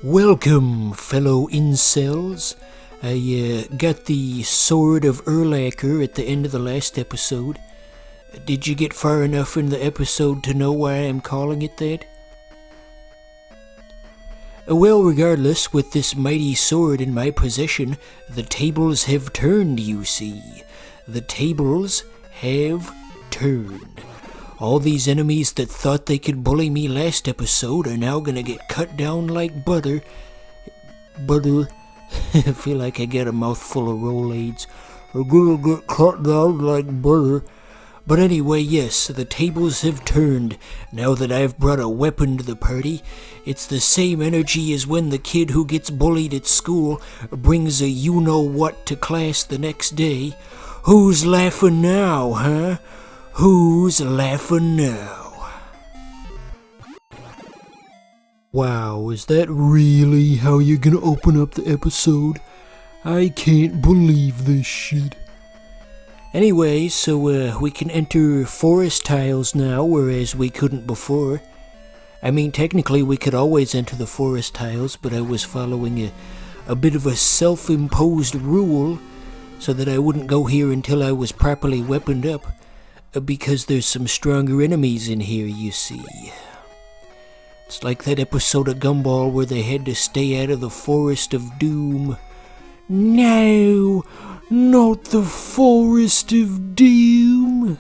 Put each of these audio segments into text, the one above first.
Welcome, fellow incels. I got the Sword of Urlacher at the end of the last episode. Did you get far enough in the episode to know why I'm calling it that? Well, regardless, with this mighty sword in my possession, the tables have turned, you see. The tables have turned. All these enemies that thought they could bully me last episode are now gonna get cut down like butter. Butter. I feel like I got a mouthful of Rolaids. Are gonna get cut down like butter. But anyway, yes, the tables have turned. Now that I've brought a weapon to the party, it's the same energy as when the kid who gets bullied at school brings a you-know-what to class the next day. Who's laughing now, huh? Who's laughing now? Wow, is that really how you're gonna open up the episode? I can't believe this shit. Anyway, so we can enter forest tiles now, whereas we couldn't before. I mean, technically we could always enter the forest tiles, but I was following a bit of a self-imposed rule so that I wouldn't go here until I was properly weaponed up. Because there's some stronger enemies in here, you see. It's like that episode of Gumball where they had to stay out of the Forest of Doom. No, not the Forest of Doom.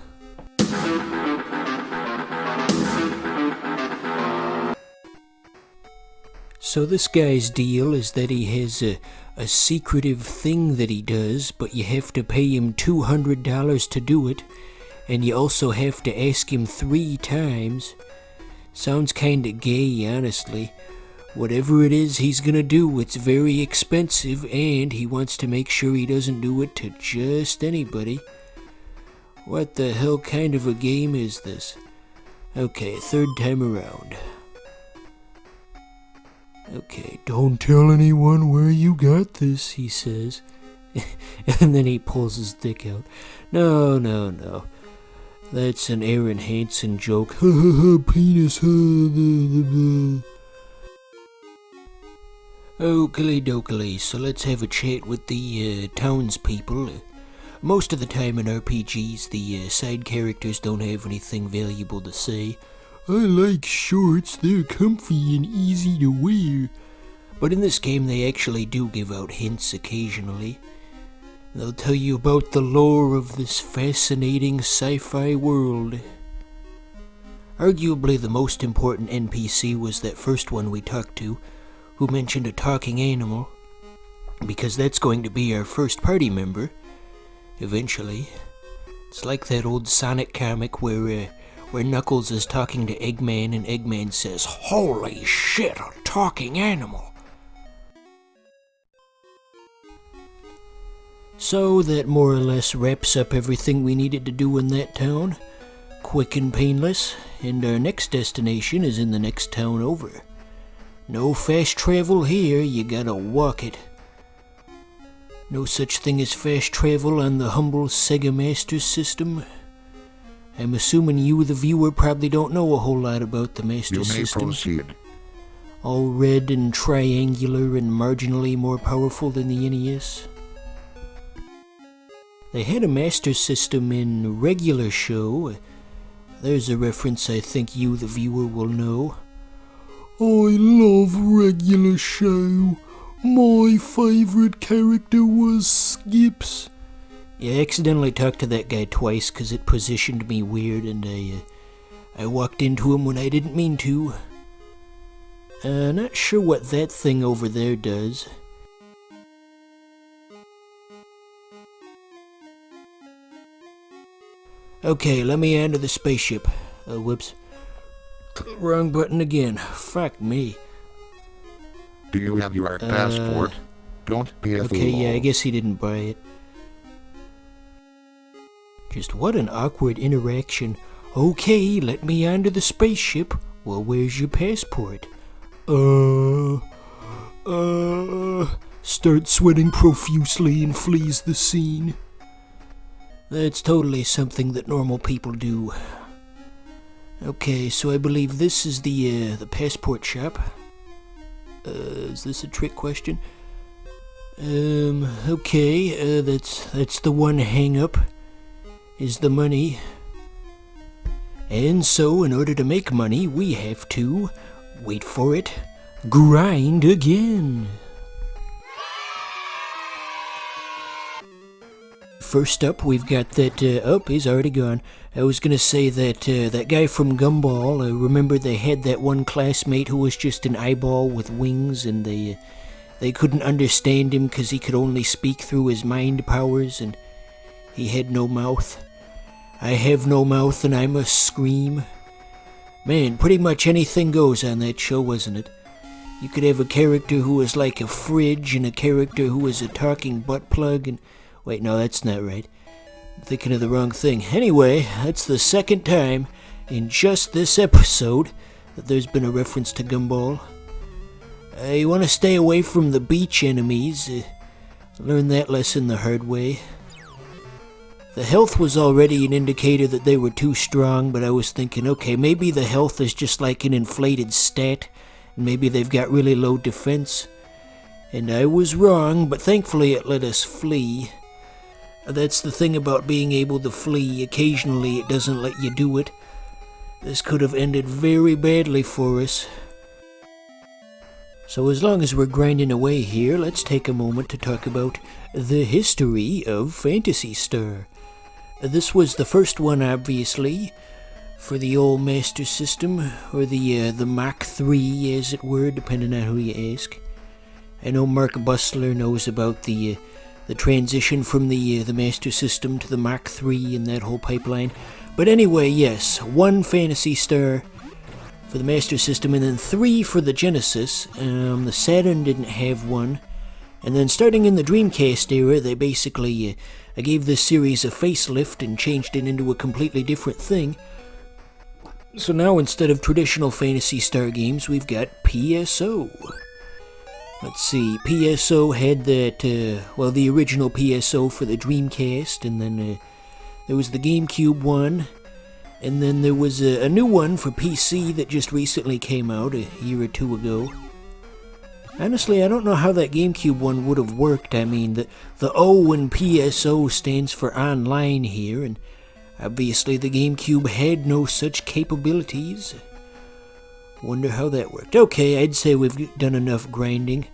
So this guy's deal is that he has a secretive thing that he does, but you have to pay him $200 to do it. And you also have to ask him 3 times. Sounds kinda gay, honestly. Whatever it is he's gonna do, it's very expensive, and he wants to make sure he doesn't do it to just anybody. What the hell kind of a game is this? Okay, 3rd time around. Okay, don't tell anyone where you got this, he says. And then he pulls his dick out. No. That's an Aaron Hansen joke. Ha ha ha, penis, Oakley dokley, so let's have a chat with the townspeople. Most of the time in RPGs, the side characters don't have anything valuable to say. I like shorts, they're comfy and easy to wear. But in this game they actually do give out hints occasionally. They'll tell you about the lore of this fascinating sci-fi world. Arguably the most important NPC was that first one we talked to, who mentioned a talking animal, because that's going to be our first party member, eventually. It's like that old Sonic comic where Knuckles is talking to Eggman and Eggman says, "Holy shit, a talking animal!" So that more or less wraps up everything we needed to do in that town. Quick and painless, and our next destination is in the next town over. No fast travel here, you gotta walk it. No such thing as fast travel on the humble Sega Master System. I'm assuming you, the viewer, probably don't know a whole lot about the Master System. Proceed. All red and triangular and marginally more powerful than the NES. They had a Master System in Regular Show. There's a reference I think you, the viewer, will know. I love Regular Show. My favorite character was Skips. Yeah, I accidentally talked to that guy twice because it positioned me weird and I walked into him when I didn't mean to. Not sure what that thing over there does. Okay, let me enter the spaceship. Whoops. Wrong button again. Fuck me. Do you have your passport? Don't be a fool. Okay, yeah, I guess he didn't buy it. Just what an awkward interaction. Okay, let me onto the spaceship. Well, where's your passport? Starts sweating profusely and flees the scene. That's totally something that normal people do. Okay, so I believe this is the passport shop. Is this a trick question? Okay, that's the one hang-up, is the money. And so, in order to make money, we have to, wait for it, grind again. First up, we've got that, he's already gone. I was gonna say that, that guy from Gumball, remember they had that one classmate who was just an eyeball with wings, and they couldn't understand him because he could only speak through his mind powers, and he had no mouth. I have no mouth and I must scream. Man, pretty much anything goes on that show, wasn't it? You could have a character who was like a fridge, and a character who was a talking butt plug, and... Wait, no, that's not right. I'm thinking of the wrong thing. Anyway, that's the second time in just this episode that there's been a reference to Gumball. You want to stay away from the beach enemies. Learn that lesson the hard way. The health was already an indicator that they were too strong, but I was thinking, okay, maybe the health is just like an inflated stat, and maybe they've got really low defense. And I was wrong, but thankfully it let us flee. That's the thing about being able to flee. Occasionally it doesn't let you do it. This could have ended very badly for us. So as long as we're grinding away here, let's take a moment to talk about the history of Phantasy Star. This was the first one, obviously, for the old Master System, or the Mach 3, as it were, depending on who you ask. I know Mark Bustler knows about the transition from the Master System to the Mach 3 and that whole pipeline. But anyway, yes, 1 Phantasy Star for the Master System, and then 3 for the Genesis. The Saturn didn't have one. And then starting in the Dreamcast era, they basically gave this series a facelift and changed it into a completely different thing. So now instead of traditional Phantasy Star games, we've got PSO. Let's see, PSO had that, the original PSO for the Dreamcast, and then there was the GameCube one, and then there was a new one for PC that just recently came out a year or two ago. Honestly, I don't know how that GameCube one would have worked. I mean, the O in PSO stands for online here, and obviously the GameCube had no such capabilities. Wonder how that worked. Okay, I'd say we've done enough grinding.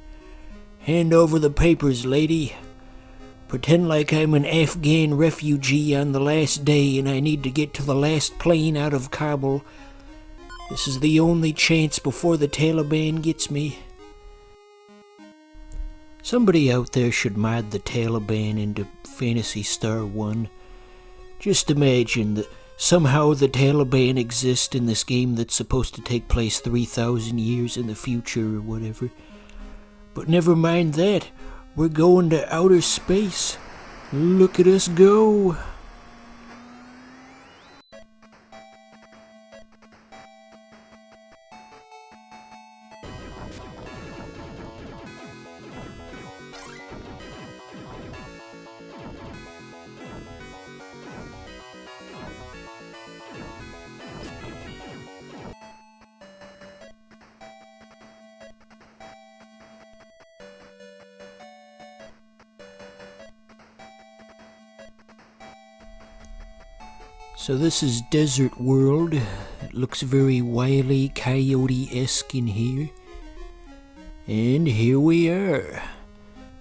Hand over the papers, lady. Pretend like I'm an Afghan refugee on the last day and I need to get to the last plane out of Kabul. This is the only chance before the Taliban gets me. Somebody out there should mod the Taliban into Phantasy Star 1. Just imagine that somehow the Taliban exist in this game that's supposed to take place 3,000 years in the future or whatever. But never mind that, we're going to outer space. Look at us go. So this is Desert World. It looks very Wile E. Coyote-esque in here. And here we are.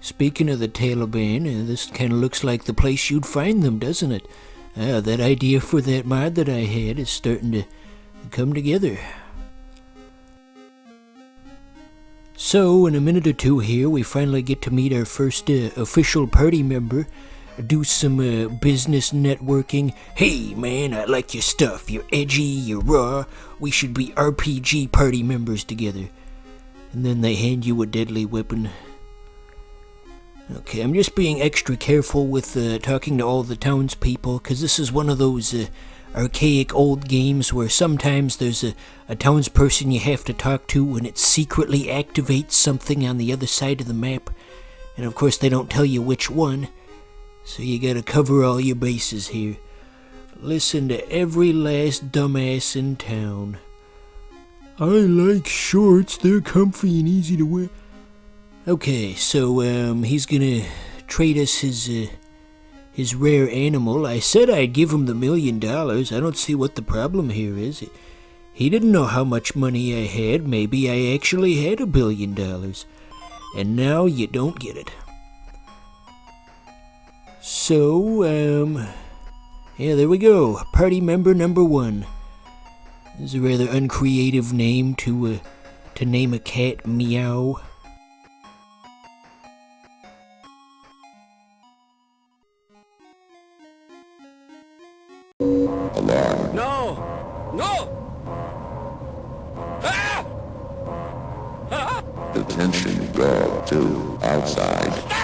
Speaking of the Taliban, this kind of looks like the place you'd find them, doesn't it? That idea for that mod that I had is starting to come together. So, in a minute or two here, we finally get to meet our first official party member. Do some business networking. Hey man, I like your stuff. You're edgy, you're raw. We should be RPG party members together. And then they hand you a deadly weapon. Okay, I'm just being extra careful with talking to all the townspeople, because this is one of those archaic old games where sometimes there's a townsperson you have to talk to and it secretly activates something on the other side of the map. And of course they don't tell you which one. So you gotta cover all your bases here. Listen to every last dumbass in town. I like shorts. They're comfy and easy to wear. Okay, so he's gonna trade us his rare animal. I said I'd give him the $1 million. I don't see what the problem here is. He didn't know how much money I had. Maybe I actually had $1 billion. And now you don't get it. So, yeah, there we go. Party member number 1. This is a rather uncreative name to name a cat Meow. No! No! Ah! Attention, guard 2, outside.